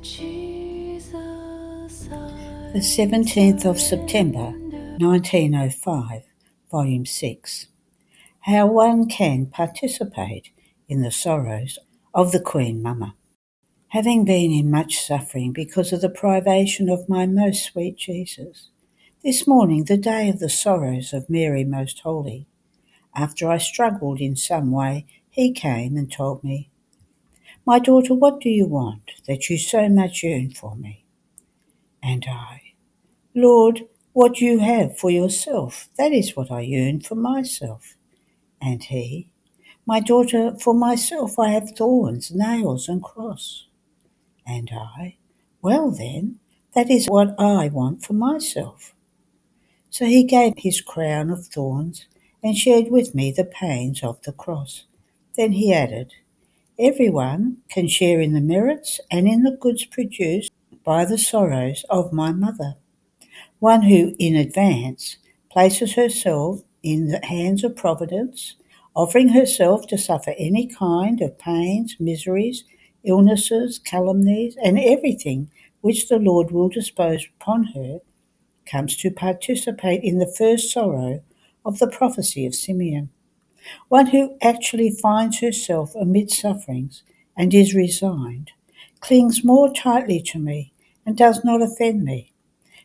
The 17th of September, 1905, Volume 6. How one can participate in the sorrows of the Queen Mama. Having been in much suffering because of the privation of my most sweet Jesus, this morning, the day of the sorrows of Mary Most Holy, after I struggled in some way, he came and told me, "My daughter, what do you want that you so much yearn for me?" And I, "Lord, what you have for yourself, that is what I yearn for myself." And he, "My daughter, for myself I have thorns, nails, and cross." And I, "Well then, that is what I want for myself." So he gave his crown of thorns and shared with me the pains of the cross. Then he added, "Everyone can share in the merits and in the goods produced by the sorrows of my mother. One who, in advance, places herself in the hands of Providence, offering herself to suffer any kind of pains, miseries, illnesses, calumnies, and everything which the Lord will dispose upon her, comes to participate in the first sorrow of the prophecy of Simeon. One who actually finds herself amid sufferings and is resigned, clings more tightly to me and does not offend me.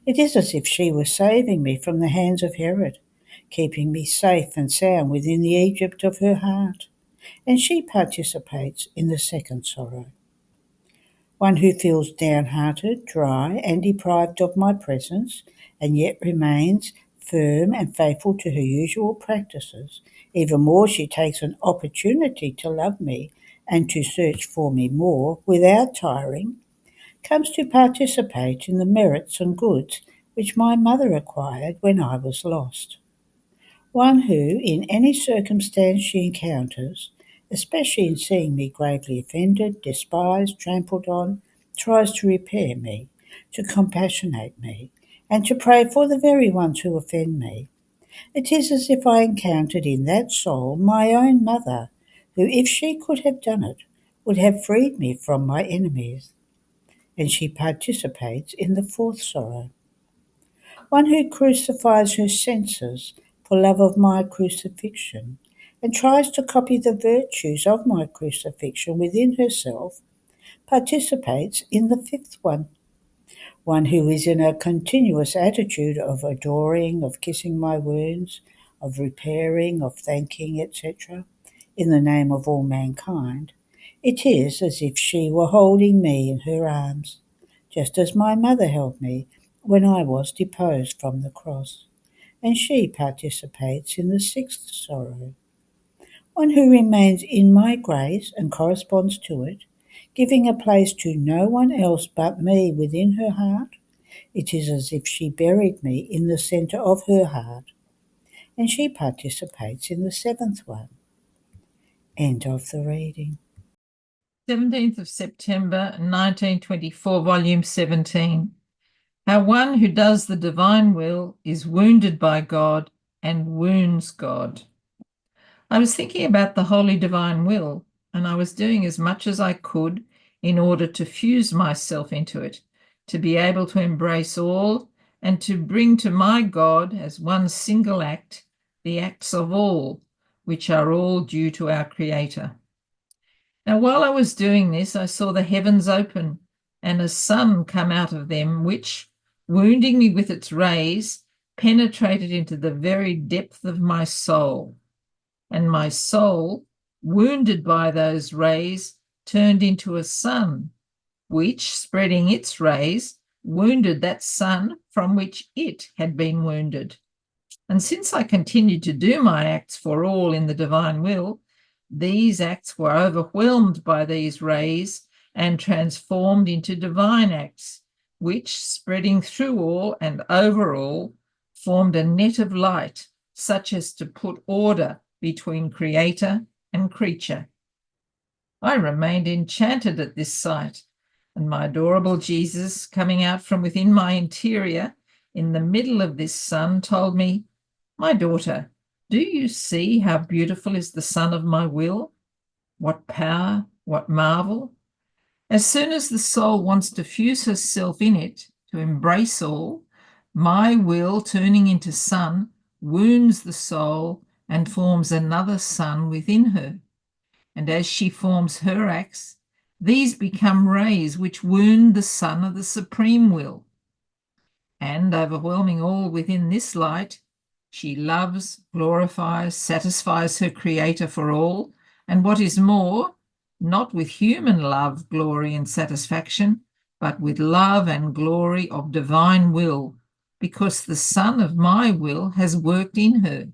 It is as if she were saving me from the hands of Herod, keeping me safe and sound within the Egypt of her heart, and she participates in the second sorrow. One who feels downhearted, dry, and deprived of my presence, and yet remains firm and faithful to her usual practices. Even more, she takes an opportunity to love me and to search for me more without tiring, comes to participate in the merits and goods which my mother acquired when I was lost. One who, in any circumstance she encounters, especially in seeing me gravely offended, despised, trampled on, tries to repair me, to compassionate me, and to pray for the very ones who offend me. It is as if I encountered in that soul my own mother, who, if she could have done it, would have freed me from my enemies. And she participates in the fourth sorrow. One who crucifies her senses for love of my crucifixion, and tries to copy the virtues of my crucifixion within herself, participates in the fifth one. One who is in a continuous attitude of adoring, of kissing my wounds, of repairing, of thanking, etc., in the name of all mankind. It is as if she were holding me in her arms, just as my mother held me when I was deposed from the cross, and she participates in the sixth sorrow. One who remains in my grace and corresponds to it, giving a place to no one else but me within her heart. It is as if she buried me in the centre of her heart, and she participates in the seventh one. End of the reading. 17th of September 1924, Volume 17. How one who does the divine will is wounded by God and wounds God. I was thinking about the holy divine will, and I was doing as much as I could in order to fuse myself into it, to be able to embrace all and to bring to my God as one single act the acts of all, which are all due to our Creator. Now, while I was doing this, I saw the heavens open and a sun come out of them, which, wounding me with its rays, penetrated into the very depth of my soul. And my soul, wounded by those rays, turned into a sun, which, spreading its rays, wounded that sun from which it had been wounded. And since I continued to do my acts for all in the divine will, these acts were overwhelmed by these rays and transformed into divine acts, which, spreading through all and over all, formed a net of light, such as to put order between creator and creature. I remained enchanted at this sight, and my adorable Jesus, coming out from within my interior in the middle of this sun, told me, "My daughter, do you see how beautiful is the sun of my will? What power, what marvel?" As soon as the soul wants to fuse herself in it, to embrace all, my will, turning into sun, wounds the soul and forms another sun within her. And as she forms her acts, these become rays which wound the sun of the supreme will. And overwhelming all within this light, she loves, glorifies, satisfies her Creator for all, and what is more, not with human love, glory, and satisfaction, but with love and glory of divine will, because the Son of my will has worked in her.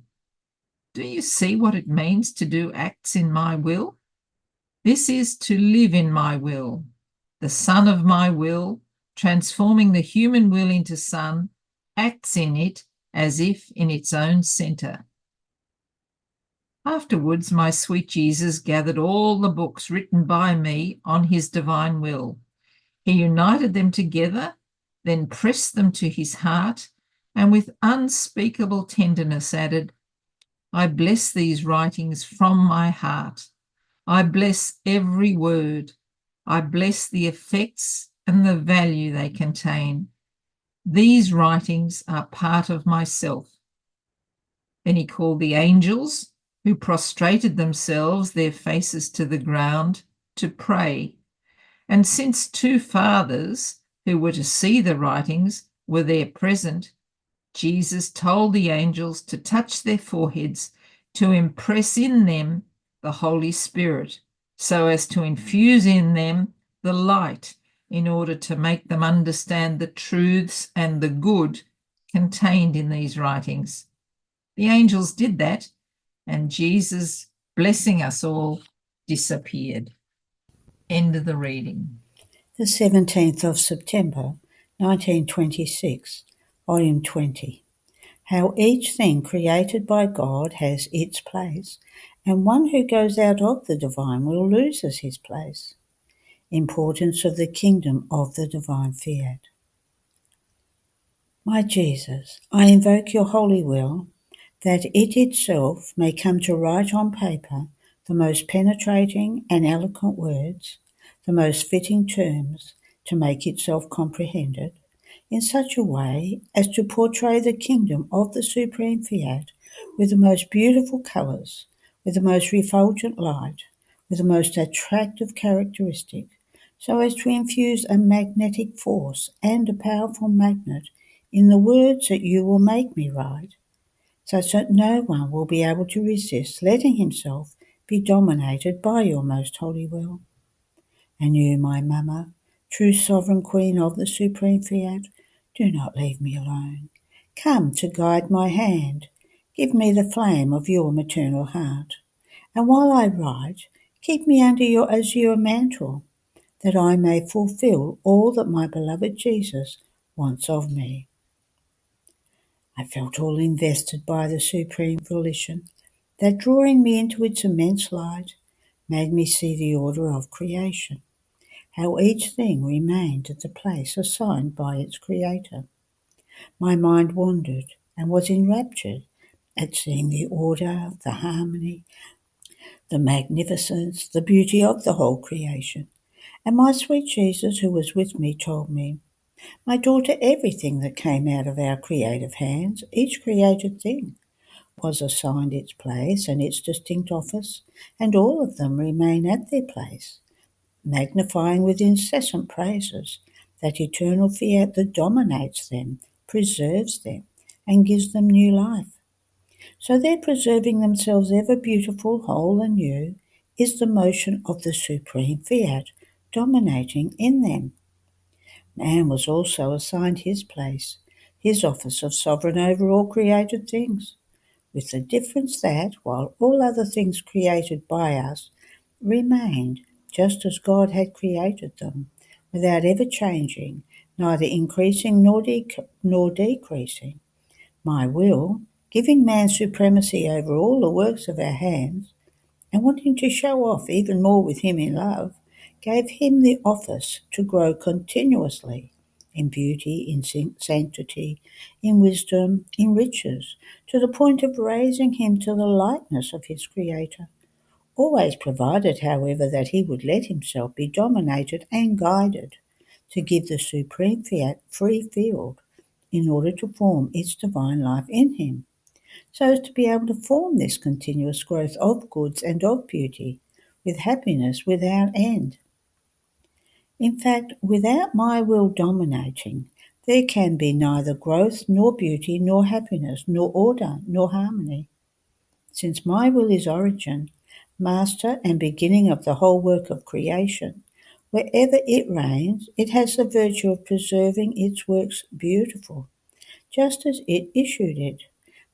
Do you see what it means to do acts in my will? This is to live in my will. The Son of my will, transforming the human will into sun, acts in it as if in its own centre. Afterwards, my sweet Jesus gathered all the books written by me on his divine will. He united them together, then pressed them to his heart, and with unspeakable tenderness added, I bless these writings from my heart. I bless every word. I bless the effects and the value they contain. These writings are part of myself. Then he called the angels, who prostrated themselves, their faces to the ground, to pray. And since two fathers, who were to see the writings, were there present, Jesus told the angels to touch their foreheads, to impress in them the Holy Spirit, so as to infuse in them the light, in order to make them understand the truths and the good contained in these writings. The angels did that, and Jesus, blessing us all, disappeared. End of the reading. The 17th of September, 1926, Volume 20. How each thing created by God has its place, and one who goes out of the divine will loses his place. Importance of the kingdom of the divine fiat. My Jesus, I invoke your holy will, that it itself may come to write on paper the most penetrating and eloquent words, the most fitting terms, to make itself comprehended, in such a way as to portray the kingdom of the supreme fiat with the most beautiful colours, with the most refulgent light, with the most attractive characteristic, so as to infuse a magnetic force and a powerful magnet in the words that you will make me write, such that no one will be able to resist letting himself be dominated by your most holy will. And you, my Mama, true sovereign queen of the supreme fiat, do not leave me alone. Come to guide my hand. Give me the flame of your maternal heart. And while I write, keep me under your azure mantle, that I may fulfill all that my beloved Jesus wants of me. I felt all invested by the supreme volition, that drawing me into its immense light, made me see the order of creation, how each thing remained at the place assigned by its creator. My mind wandered and was enraptured at seeing the order, the harmony, the magnificence, the beauty of the whole creation. And my sweet Jesus, who was with me, told me, my daughter, everything that came out of our creative hands, each created thing, was assigned its place and its distinct office, and all of them remain at their place, magnifying with incessant praises that eternal fiat that dominates them, preserves them, and gives them new life. So their preserving themselves ever beautiful, whole, and new is the motion of the supreme fiat dominating in them. Man was also assigned his place, his office of sovereign over all created things, with the difference that, while all other things created by us remained just as God had created them, without ever changing, neither increasing nor decreasing, my will, giving man supremacy over all the works of our hands, and wanting to show off even more with him in love, gave him the office to grow continuously in beauty, in sanctity, in wisdom, in riches, to the point of raising him to the likeness of his Creator, always provided, however, that he would let himself be dominated and guided to give the supreme fiat free field in order to form its divine life in him, so as to be able to form this continuous growth of goods and of beauty, with happiness without end. In fact, without my will dominating, there can be neither growth, nor beauty, nor happiness, nor order, nor harmony. Since my will is origin, master, and beginning of the whole work of creation, wherever it reigns, it has the virtue of preserving its works beautiful, just as it issued it.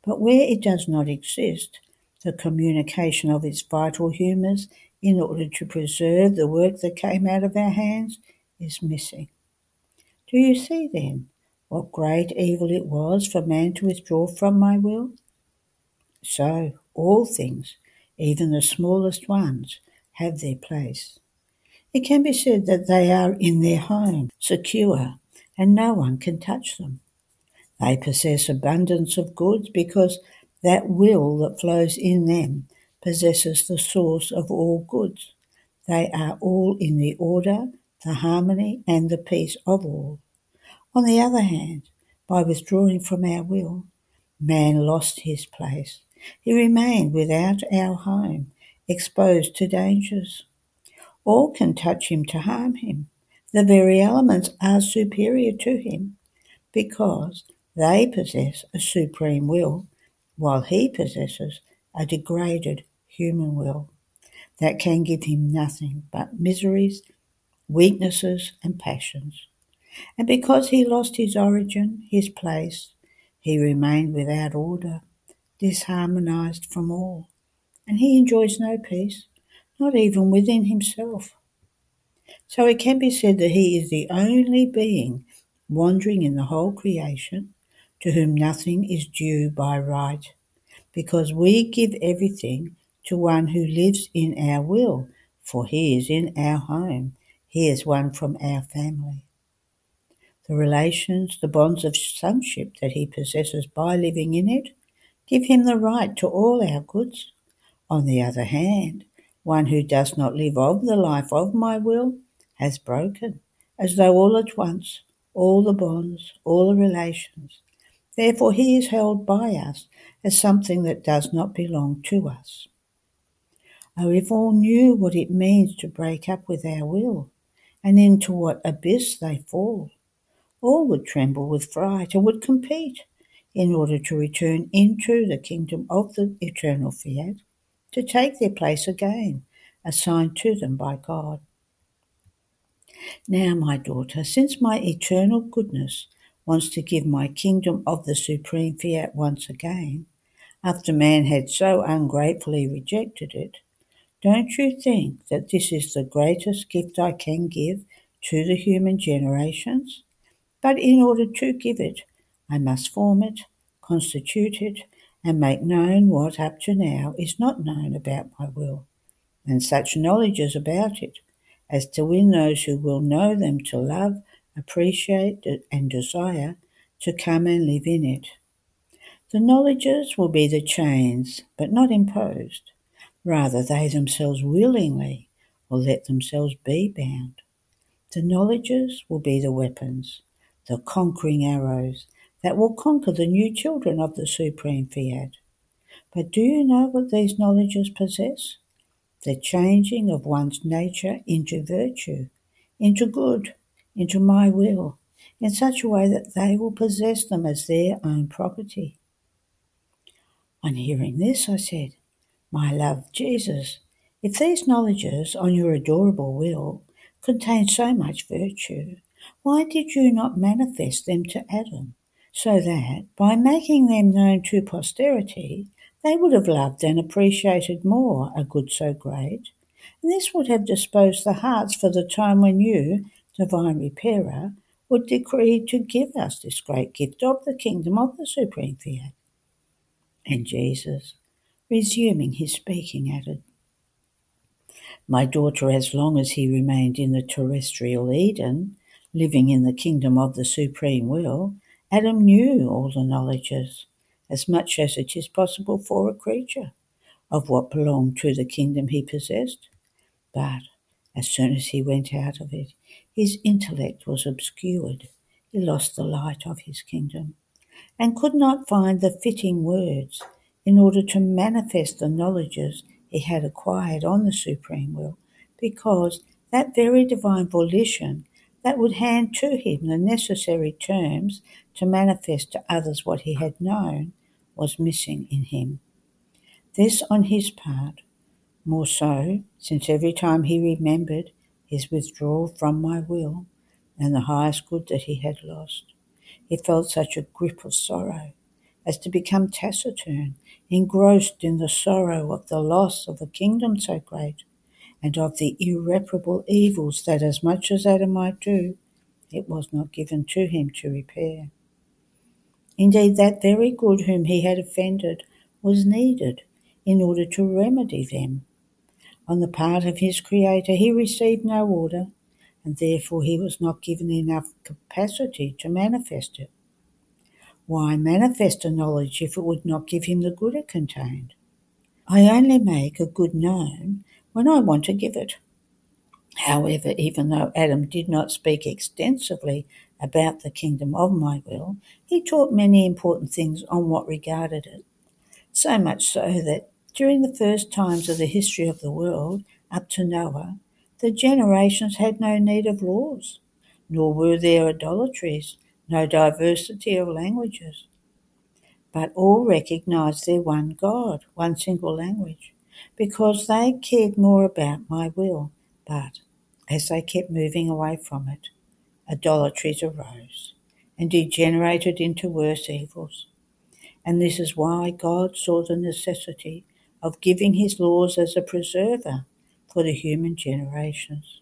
But where it does not exist, the communication of its vital humours in order to preserve the work that came out of our hands is missing. Do you see, then, what great evil it was for man to withdraw from my will? So all things, even the smallest ones, have their place. It can be said that they are in their home, secure, and no one can touch them. They possess abundance of goods because that will that flows in them possesses the source of all goods. They are all in the order, the harmony, and the peace of all. On the other hand, by withdrawing from our will, man lost his place. He remained without our home, exposed to dangers. All can touch him to harm him. The very elements are superior to him because they possess a supreme will, while he possesses a degraded human will that can give him nothing but miseries, weaknesses, and passions. And because he lost his origin, his place, he remained without order, disharmonized from all, and he enjoys no peace, not even within himself. So it can be said that he is the only being wandering in the whole creation to whom nothing is due by right, because we give everything to one who lives in our will, for he is in our home, he is one from our family. The relations, the bonds of sonship that he possesses by living in it, give him the right to all our goods. On the other hand, one who does not live of the life of my will has broken, as though all at once, all the bonds, all the relations. Therefore he is held by us as something that does not belong to us. Oh, if all knew what it means to break up with our will, and into what abyss they fall, all would tremble with fright and would compete in order to return into the kingdom of the eternal fiat, to take their place again, assigned to them by God. Now, my daughter, since my eternal goodness wants to give my kingdom of the supreme fiat once again, after man had so ungratefully rejected it, don't you think that this is the greatest gift I can give to the human generations? But in order to give it, I must form it, constitute it, and make known what up to now is not known about my will, and such knowledges about it as to win those who will know them to love, appreciate, and desire to come and live in it. The knowledges will be the chains, but not imposed. Rather, they themselves willingly will let themselves be bound. The knowledges will be the weapons, the conquering arrows that will conquer the new children of the supreme fiat. But do you know what these knowledges possess? The changing of one's nature into virtue, into good, into my will, in such a way that they will possess them as their own property. On hearing this, I said, My love Jesus, if these knowledges on your adorable will contain so much virtue, why did you not manifest them to Adam, so that, by making them known to posterity, they would have loved and appreciated more a good so great, and this would have disposed the hearts for the time when you, divine repairer, would decree to give us this great gift of the kingdom of the supreme fiat. And Jesus, resuming his speaking, added, My daughter, as long as he remained in the terrestrial Eden, living in the kingdom of the supreme will, Adam knew all the knowledges, as much as it is possible for a creature, of what belonged to the kingdom he possessed. But as soon as he went out of it, his intellect was obscured. He lost the light of his kingdom and could not find the fitting words in order to manifest the knowledges he had acquired on the supreme will, because that very divine volition that would hand to him the necessary terms to manifest to others what he had known was missing in him. This on his part, more so, since every time he remembered his withdrawal from my will and the highest good that he had lost, he felt such a grip of sorrow as to become taciturn, engrossed in the sorrow of the loss of a kingdom so great, and of the irreparable evils that, as much as Adam might do, it was not given to him to repair. Indeed, that very good whom he had offended was needed in order to remedy them. On the part of his Creator, he received no order, and therefore he was not given enough capacity to manifest it. Why manifest a knowledge if it would not give him the good it contained? I only make a good known when I want to give it. However, even though Adam did not speak extensively about the kingdom of my will, he taught many important things on what regarded it, so much so that during the first times of the history of the world, up to Noah, the generations had no need of laws, nor were there idolatries, no diversity of languages, but all recognized their one God, one single language, because they cared more about my will. But as they kept moving away from it, idolatries arose and degenerated into worse evils. And this is why God saw the necessity of giving his laws as a preserver for the human generations.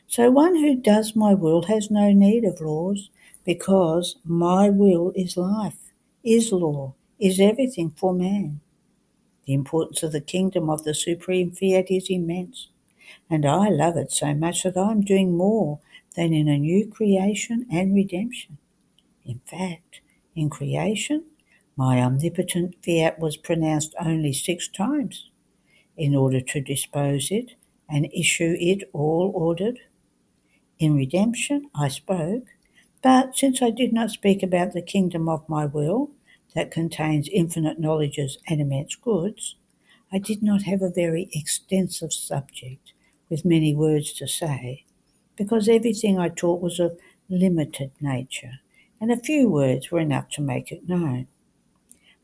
So one who does my will has no need of laws, because my will is life, is law, is everything for man. The importance of the kingdom of the supreme fiat is immense, and I love it so much that I am doing more than in a new creation and redemption. In fact, in creation, my omnipotent fiat was pronounced only 6 times in order to dispose it and issue it all ordered. In redemption I spoke, but since I did not speak about the kingdom of my will, that contains infinite knowledges and immense goods, I did not have a very extensive subject with many words to say, because everything I taught was of limited nature, and a few words were enough to make it known.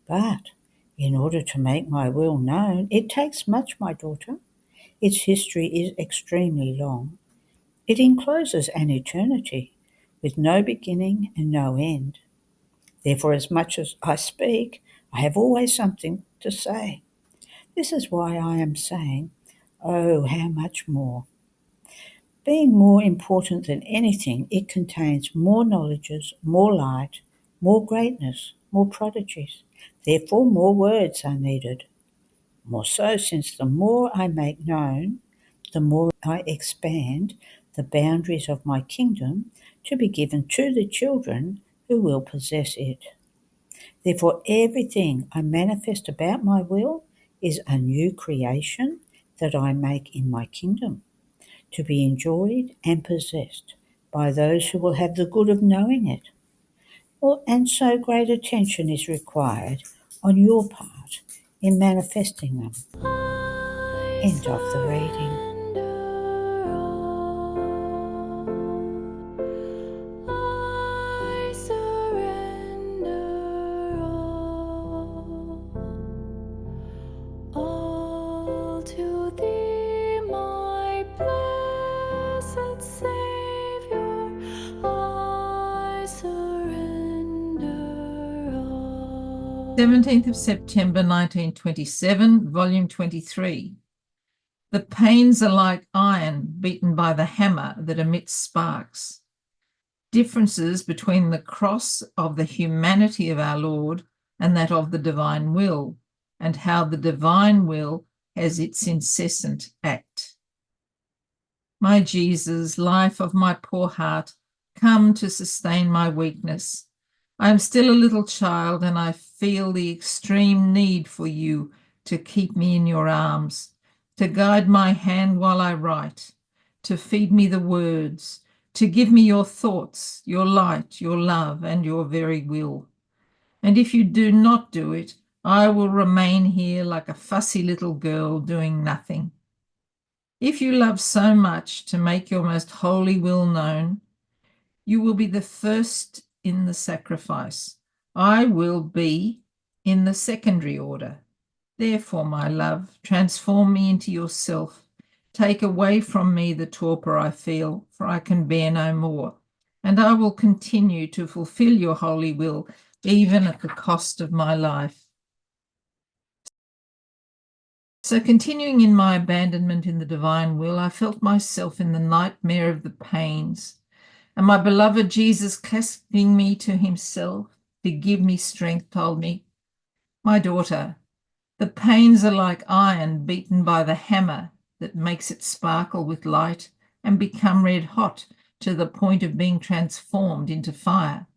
But in order to make my will known, it takes much, my daughter. Its history is extremely long. It encloses an eternity, with no beginning and no end. Therefore, as much as I speak, I have always something to say. This is why I am saying, oh, how much more. Being more important than anything, it contains more knowledges, more light, more greatness, more prodigies. Therefore, more words are needed. More so, since the more I make known, the more I expand the boundaries of my kingdom to be given to the children who will possess it. Therefore, everything I manifest about my will is a new creation that I make in my kingdom, to be enjoyed and possessed by those who will have the good of knowing it. And so great attention is required on your part in manifesting them. End of the reading. Thee, my blessed Saviour, I surrender all. 17th of September 1927, volume 23. The pains are like iron beaten by the hammer that emits sparks. Differences between the cross of the humanity of our Lord and that of the divine will, and how the divine will has its incessant act. My Jesus, life of my poor heart, come to sustain my weakness. I am still a little child, and I feel the extreme need for you to keep me in your arms, to guide my hand while I write, to feed me the words, to give me your thoughts, your light, your love, and your very will. And if you do not do it, I will remain here like a fussy little girl doing nothing. If you love so much to make your most holy will known, you will be the first in the sacrifice. I will be in the secondary order. Therefore, my love, transform me into yourself. Take away from me the torpor I feel, for I can bear no more. And I will continue to fulfill your holy will, even at the cost of my life. So, continuing in my abandonment in the divine will, I felt myself in the nightmare of the pains, and my beloved Jesus, clasping me to himself to give me strength, told me, "My daughter, the pains are like iron beaten by the hammer that makes it sparkle with light and become red hot to the point of being transformed into fire.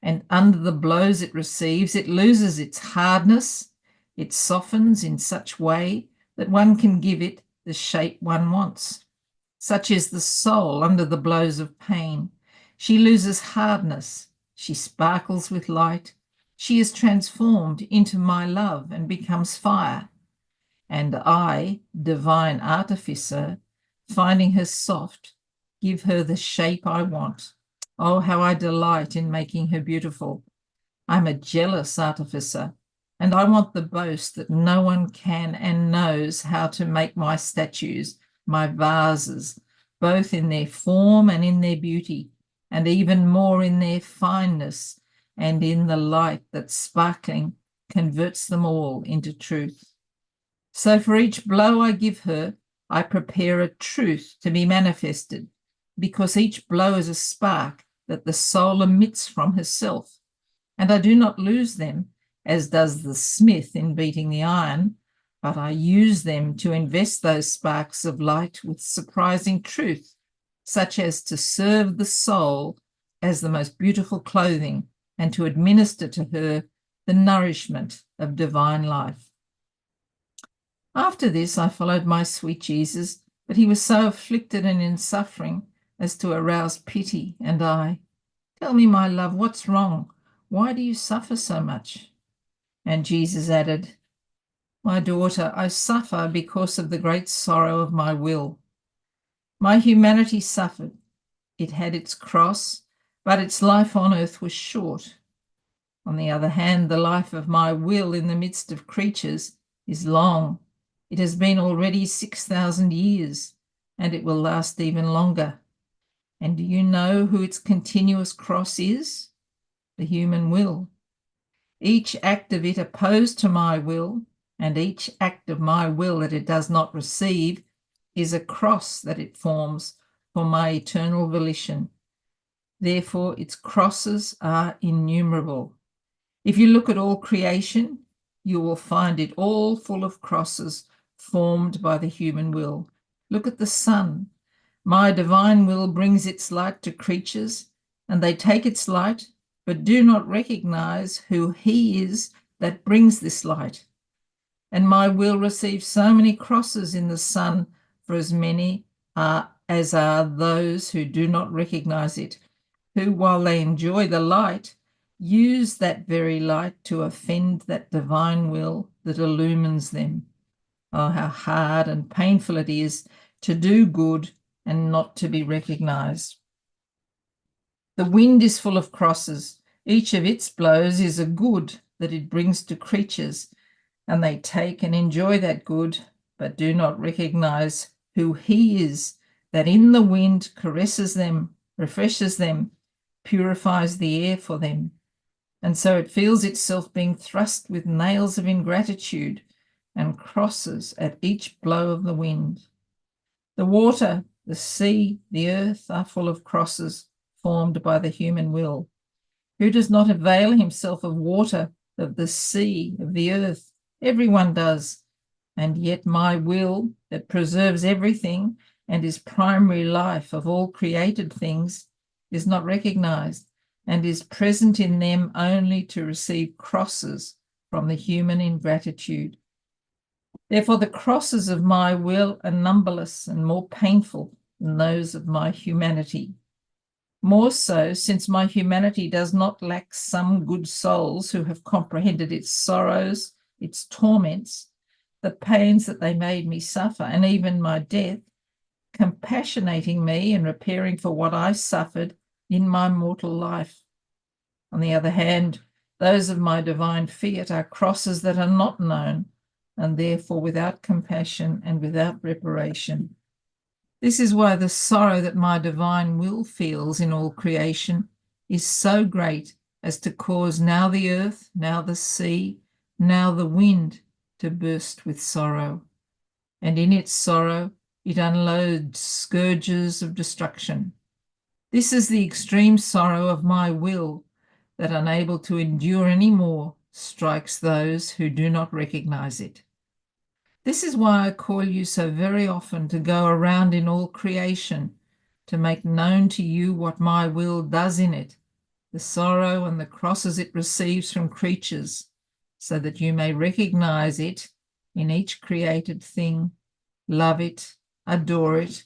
And under the blows it receives, it loses its hardness. It softens in such way that one can give it the shape one wants. Such is the soul under the blows of pain. She loses hardness. She sparkles with light. She is transformed into my love and becomes fire. And I, divine artificer, finding her soft, give her the shape I want. Oh, how I delight in making her beautiful. I'm a jealous artificer, and I want the boast that no one can and knows how to make my statues, my vases, both in their form and in their beauty, and even more in their fineness and in the light that sparkling converts them all into truth. So for each blow I give her, I prepare a truth to be manifested, because each blow is a spark that the soul emits from herself, and I do not lose them, as does the smith in beating the iron, but I use them to invest those sparks of light with surprising truth, such as to serve the soul as the most beautiful clothing and to administer to her the nourishment of divine life. After this, I followed my sweet Jesus, but he was so afflicted and in suffering as to arouse pity, and I, "Tell me, my love, what's wrong? Why do you suffer so much?" And Jesus added, "My daughter, I suffer because of the great sorrow of my will. My humanity suffered. It had its cross, but its life on earth was short. On the other hand, the life of my will in the midst of creatures is long. It has been already 6,000 years, and it will last even longer. And do you know who its continuous cross is? The human will. Each act of it opposed to my will, and each act of my will that it does not receive, is a cross that it forms for my eternal volition. Therefore, its crosses are innumerable. If you look at all creation, you will find it all full of crosses formed by the human will. Look at the sun. My divine will brings its light to creatures, and they take its light, but do not recognize who he is that brings this light. And my will receives so many crosses in the sun for as many as are those who do not recognize it, who, while they enjoy the light, use that very light to offend that divine will that illumines them. Oh, how hard and painful it is to do good and not to be recognized. The wind is full of crosses. Each of its blows is a good that it brings to creatures, and they take and enjoy that good, but do not recognize who he is that in the wind caresses them, refreshes them, purifies the air for them. And so it feels itself being thrust with nails of ingratitude and crosses at each blow of the wind. The water, the sea, the earth are full of crosses formed by the human will. Who does not avail himself of water, of the sea, of the earth? Everyone does. And yet my will, that preserves everything and is primary life of all created things, is not recognized and is present in them only to receive crosses from the human ingratitude. Therefore, the crosses of my will are numberless and more painful than those of my humanity. More so, since my humanity does not lack some good souls who have comprehended its sorrows, its torments, the pains that they made me suffer, and even my death, compassionating me and repairing for what I suffered in my mortal life. On the other hand, those of my divine fiat are crosses that are not known, and therefore without compassion and without reparation. This is why the sorrow that my divine will feels in all creation is so great as to cause now the earth, now the sea, now the wind to burst with sorrow. And in its sorrow, it unloads scourges of destruction. This is the extreme sorrow of my will that, unable to endure any more, strikes those who do not recognize it. This is why I call you so very often to go around in all creation, to make known to you what my will does in it, the sorrow and the crosses it receives from creatures, so that you may recognize it in each created thing, love it, adore it,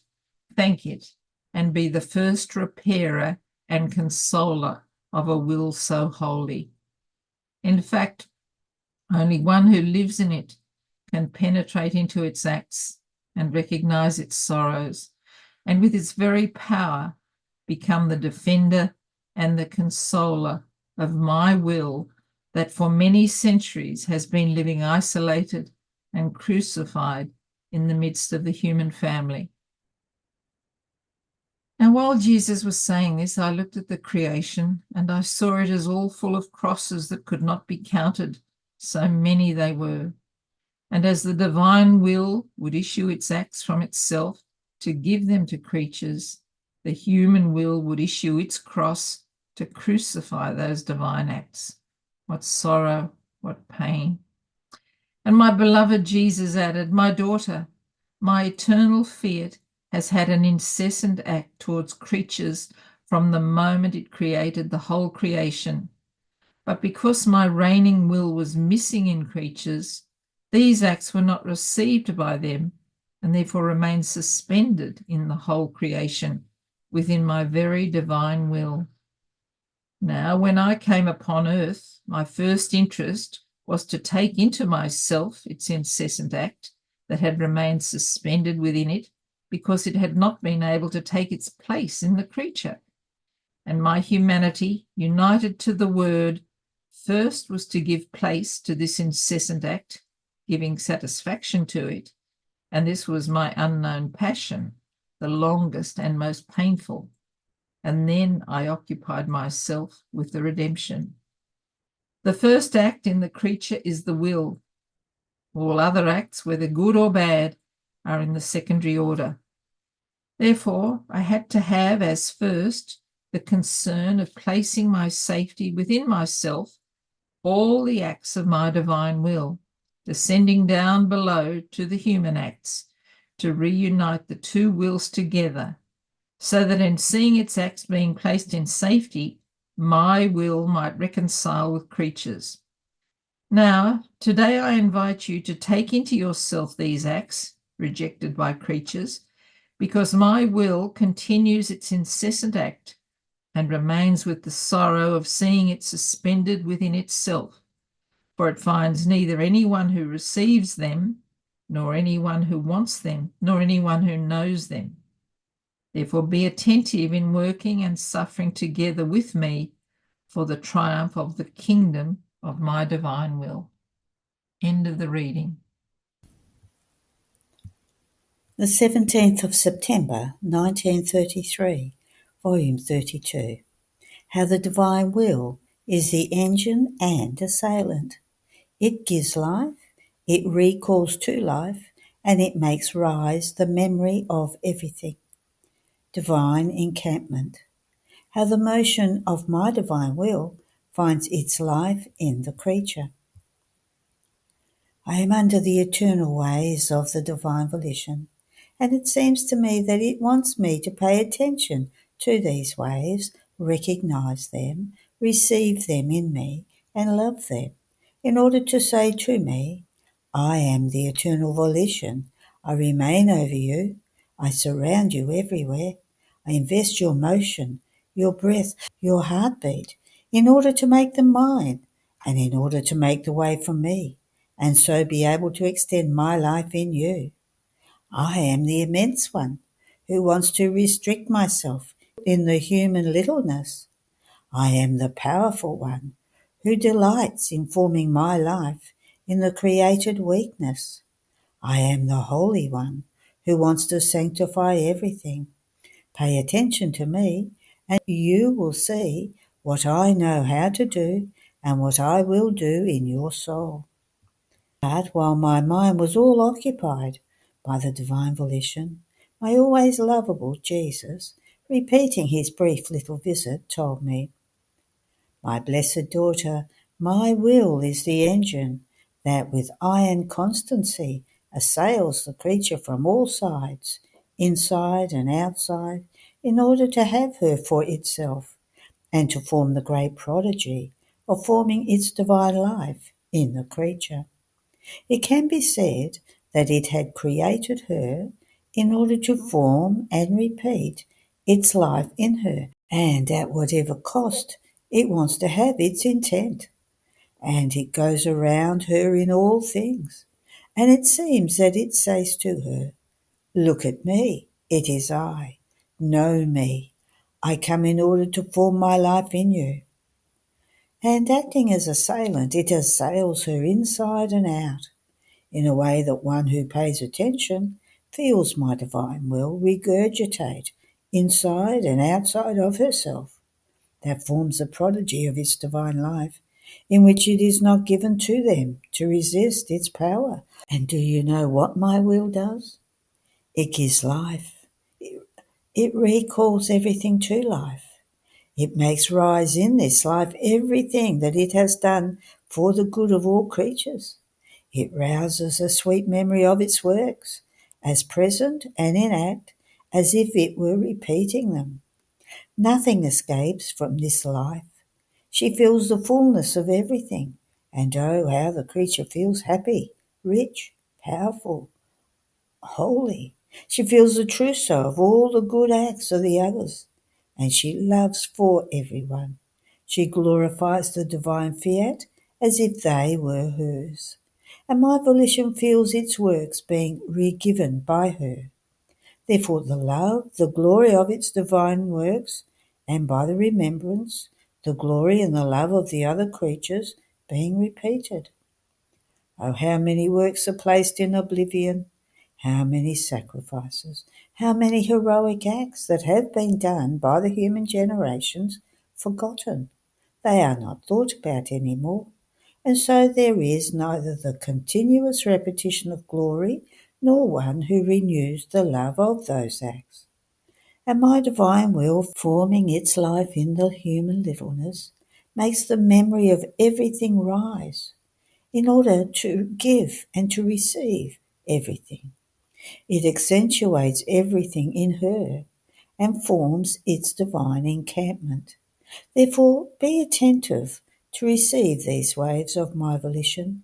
thank it, and be the first repairer and consoler of a will so holy. In fact, only one who lives in it can penetrate into its acts and recognize its sorrows, and with its very power become the defender and the consoler of my will that for many centuries has been living isolated and crucified in the midst of the human family. Now, while Jesus was saying this, I looked at the creation, and I saw it as all full of crosses that could not be counted, so many they were. And as the divine will would issue its acts from itself to give them to creatures, the human will would issue its cross to crucify those divine acts. What sorrow, what pain. And my beloved Jesus added, my daughter, my eternal fiat has had an incessant act towards creatures from the moment it created the whole creation. But because my reigning will was missing in creatures, these acts were not received by them, and therefore remain suspended in the whole creation within my very divine will. Now, when I came upon earth, my first interest was to take into myself its incessant act that had remained suspended within it, because it had not been able to take its place in the creature. And my humanity, united to the Word, first was to give place to this incessant act, giving satisfaction to it, and this was my unknown passion, the longest and most painful. And then I occupied myself with the redemption. The first act in the creature is the will. All other acts, whether good or bad, are in the secondary order. Therefore, I had to have as first the concern of placing my safety within myself, all the acts of my divine will, descending down below to the human acts, to reunite the two wills together, so that in seeing its acts being placed in safety, my will might reconcile with creatures. Now, today I invite you to take into yourself these acts, rejected by creatures, because my will continues its incessant act and remains with the sorrow of seeing it suspended within itself, for it finds neither anyone who receives them, nor anyone who wants them, nor anyone who knows them. Therefore, be attentive in working and suffering together with me for the triumph of the kingdom of my divine will. End of the reading. The 17th of September, 1933, Volume 32. How the Divine Will is the engine and assailant. It gives life, it recalls to life, and it makes rise the memory of everything. Divine Encampment. How the motion of my divine will finds its life in the creature. I am under the eternal ways of the divine volition, and it seems to me that it wants me to pay attention to these waves, recognize them, receive them in me, and love them, in order to say to me, I am the eternal volition. I remain over you. I surround you everywhere. I invest your motion, your breath, your heartbeat, in order to make them mine, and in order to make the way for me, and so be able to extend my life in you. I am the immense one, who wants to restrict myself in the human littleness. I am the powerful one, who delights in forming my life in the created weakness. I am the Holy One, who wants to sanctify everything. Pay attention to me, and you will see what I know how to do and what I will do in your soul. But while my mind was all occupied by the divine volition, my always lovable Jesus, repeating his brief little visit, told me, "My blessed daughter, my will is the engine that with iron constancy assails the creature from all sides, inside and outside, in order to have her for itself, and to form the great prodigy of forming its divine life in the creature. It can be said that it had created her in order to form and repeat its life in her, and at whatever cost it wants to have its intent, and it goes around her in all things, and it seems that it says to her, 'Look at me, it is I, know me, I come in order to form my life in you.' And acting as assailant, it assails her inside and out, in a way that one who pays attention feels my divine will regurgitate inside and outside of herself. That forms the prodigy of its divine life, in which it is not given to them to resist its power. And do you know what my will does? It gives life. It recalls everything to life. It makes rise in this life everything that it has done for the good of all creatures. It rouses a sweet memory of its works, as present and in act, as if it were repeating them. Nothing escapes from this life. She feels the fullness of everything, and oh, how the creature feels happy, rich, powerful, holy. She feels the trousseau of all the good acts of the others, and she loves for everyone. She glorifies the divine fiat as if they were hers, and my volition feels its works being re-given by her. Therefore the love, the glory of its divine works, and by the remembrance, the glory and the love of the other creatures being repeated. Oh, how many works are placed in oblivion, how many sacrifices, how many heroic acts that have been done by the human generations forgotten. They are not thought about any more, and so there is neither the continuous repetition of glory nor one who renews the love of those acts. And my divine will, forming its life in the human littleness, makes the memory of everything rise, in order to give and to receive everything. It accentuates everything in her and forms its divine encampment. Therefore, be attentive to receive these waves of my volition.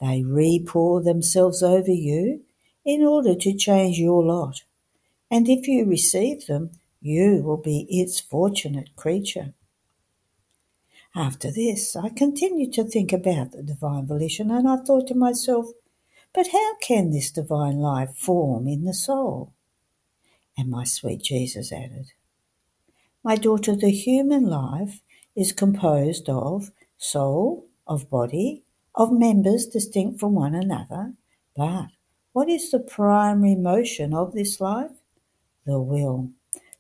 They re-pour themselves over you in order to change your lot. And if you receive them, you will be its fortunate creature. After this, I continued to think about the divine volition, and I thought to myself, but how can this divine life form in the soul? And my sweet Jesus added, my daughter, the human life is composed of soul, of body, of members distinct from one another. But what is the primary motion of this life? The will,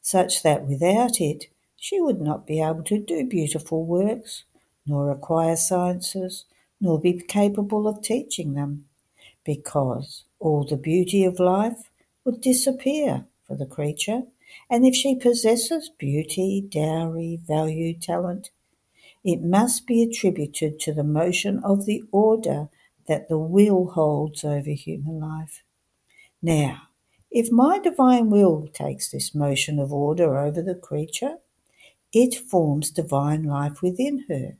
such that without it she would not be able to do beautiful works, nor acquire sciences, nor be capable of teaching them, because all the beauty of life would disappear for the creature, and if she possesses beauty, dowry, value, talent, it must be attributed to the motion of the order that the will holds over human life. Now, if my divine will takes this motion of order over the creature, it forms divine life within her,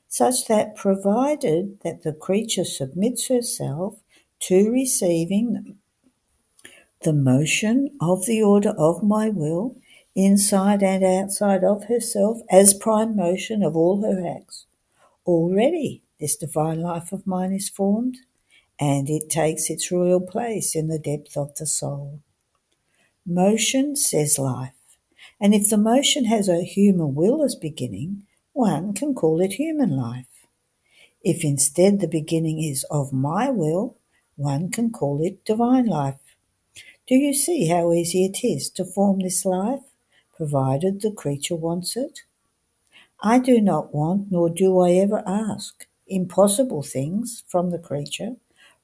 such that provided that the creature submits herself to receiving the motion of the order of my will inside and outside of herself as prime motion of all her acts. Already this divine life of mine is formed, and it takes its royal place in the depth of the soul. Motion says life, and if the motion has a human will as beginning, one can call it human life. If instead the beginning is of my will, one can call it divine life. Do you see how easy it is to form this life, provided the creature wants it? I do not want, nor do I ever ask, impossible things from the creature.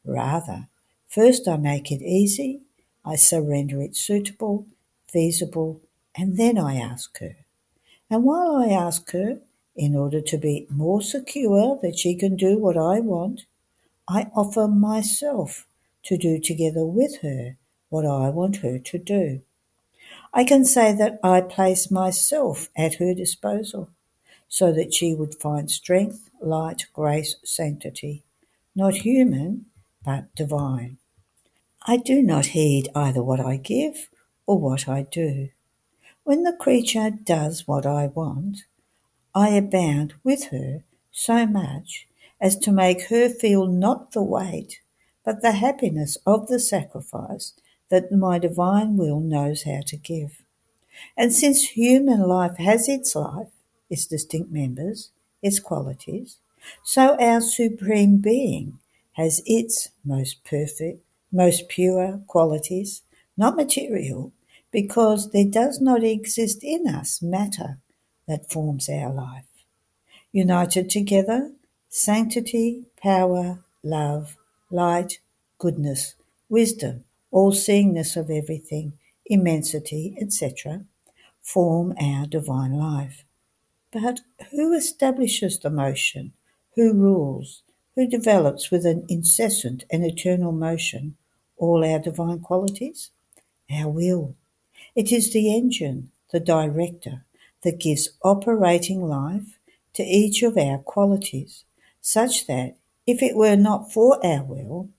Rather, first I make it easy, I surrender it suitable, feasible, and then I ask her. And while I ask her, in order to be more secure that she can do what I want, I offer myself to do together with her what I want her to do. I can say that I place myself at her disposal so that she would find strength, light, grace, sanctity, not human, but divine. I do not heed either what I give or what I do. When the creature does what I want, I abound with her so much as to make her feel not the weight, but the happiness of the sacrifice that my divine will knows how to give. And since human life has its life, its distinct members, its qualities, so our Supreme Being has its most perfect, most pure qualities, not material, because there does not exist in us matter that forms our life. United together, sanctity, power, love, light, goodness, wisdom, all-seeingness of everything, immensity, etc., form our divine life. But who establishes the motion? Who rules? Who develops with an incessant and eternal motion all our divine qualities? Our will. It is the engine, the director, that gives operating life to each of our qualities, such that if it were not for our will,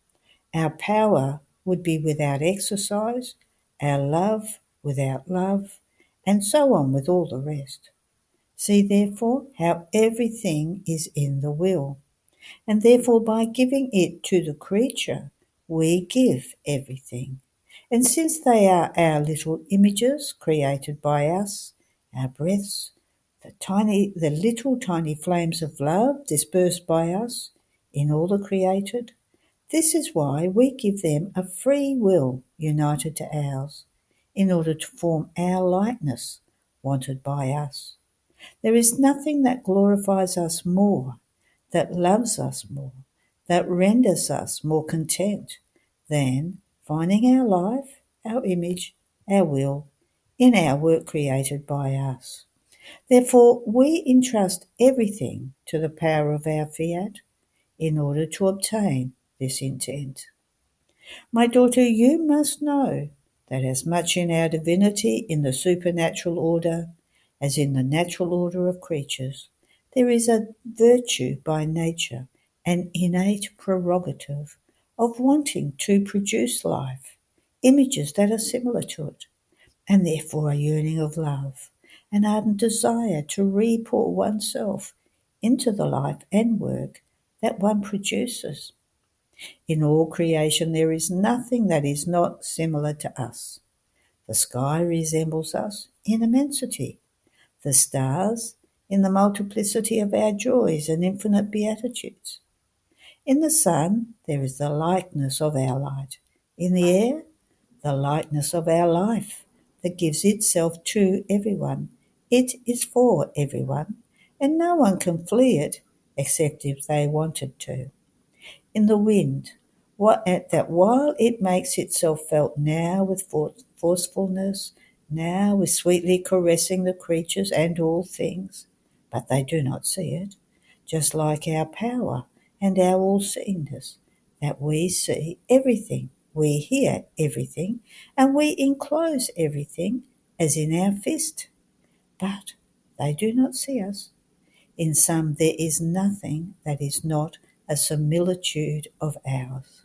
our power would be without exercise, our love without love, and so on with all the rest. See, therefore, how everything is in the will, and therefore by giving it to the creature, we give everything. And since they are our little images created by us, our breaths, the little tiny flames of love dispersed by us in all the created, this is why we give them a free will united to ours, in order to form our likeness wanted by us. There is nothing that glorifies us more, that loves us more, that renders us more content than finding our life, our image, our will in our work created by us. Therefore, we entrust everything to the power of our fiat in order to obtain this intent. My daughter, you must know that as much in our divinity in the supernatural order as in the natural order of creatures, there is a virtue by nature, an innate prerogative of wanting to produce life, images that are similar to it, and therefore a yearning of love, an ardent desire to re-pour oneself into the life and work that one produces. In all creation there is nothing that is not similar to us. The sky resembles us in immensity, the stars in the multiplicity of our joys and infinite beatitudes. In the sun there is the likeness of our light, in the air the likeness of our life that gives itself to everyone. It is for everyone, and no one can flee it except if they wanted to. In the wind, that while it makes itself felt now with forcefulness, now with sweetly caressing the creatures and all things, but they do not see it, just like our power and our all-seeingness, that we see everything, we hear everything, and we enclose everything as in our fist, but they do not see us. In some there is nothing that is not a similitude of ours.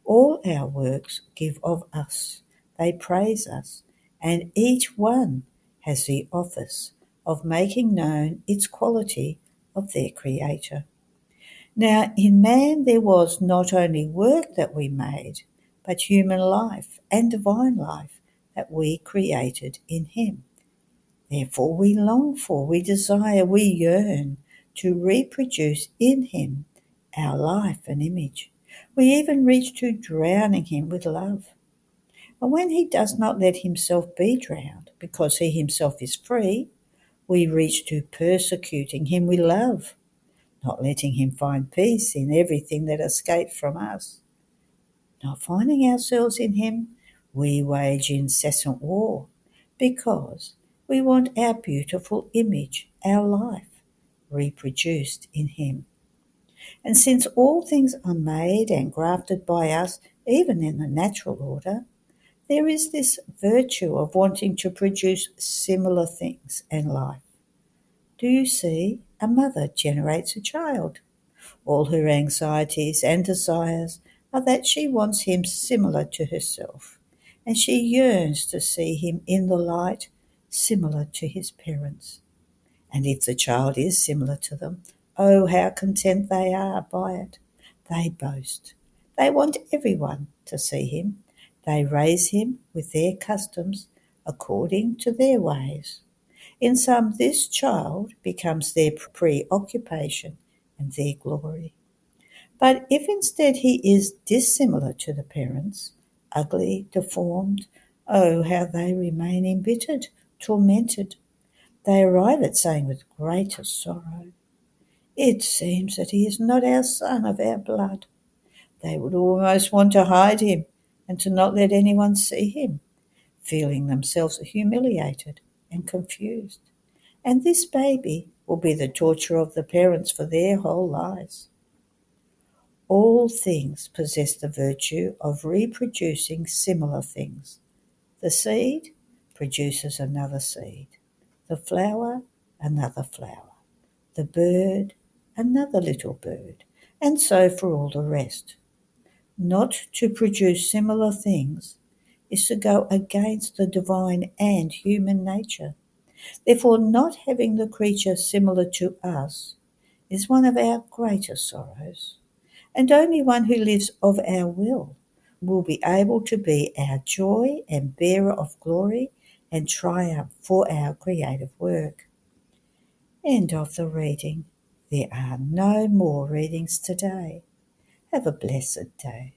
All our works give of us, they praise us, and each one has the office of making known its quality of their Creator. Now, in man there was not only work that we made, but human life and divine life that we created in him. Therefore we long for, we desire, we yearn to reproduce in him our life and image. We even reach to drowning him with love. And when he does not let himself be drowned, because he himself is free, we reach to persecuting him with love, not letting him find peace in everything that escaped from us. Not finding ourselves in him, we wage incessant war, because we want our beautiful image, our life, reproduced in him. And since all things are made and grafted by us, even in the natural order, there is this virtue of wanting to produce similar things and life. Do you see? A mother generates a child. All her anxieties and desires are that she wants him similar to herself, and she yearns to see him in the light similar to his parents. And if the child is similar to them, oh, how content they are by it. They boast. They want everyone to see him. They raise him with their customs according to their ways. In some, this child becomes their preoccupation and their glory. But if instead he is dissimilar to the parents, ugly, deformed, oh, how they remain embittered, tormented. They arrive at saying with greatest sorrow, "It seems that he is not our son of our blood." They would almost want to hide him and to not let anyone see him, feeling themselves humiliated and confused. And this baby will be the torture of the parents for their whole lives. All things possess the virtue of reproducing similar things. The seed produces another seed, the flower another flower, the bird another little bird, and so for all the rest. Not to produce similar things is to go against the divine and human nature. Therefore, not having the creature similar to us is one of our greatest sorrows, and only one who lives of our will be able to be our joy and bearer of glory and triumph for our creative work. End of the reading. There are no more readings today. Have a blessed day.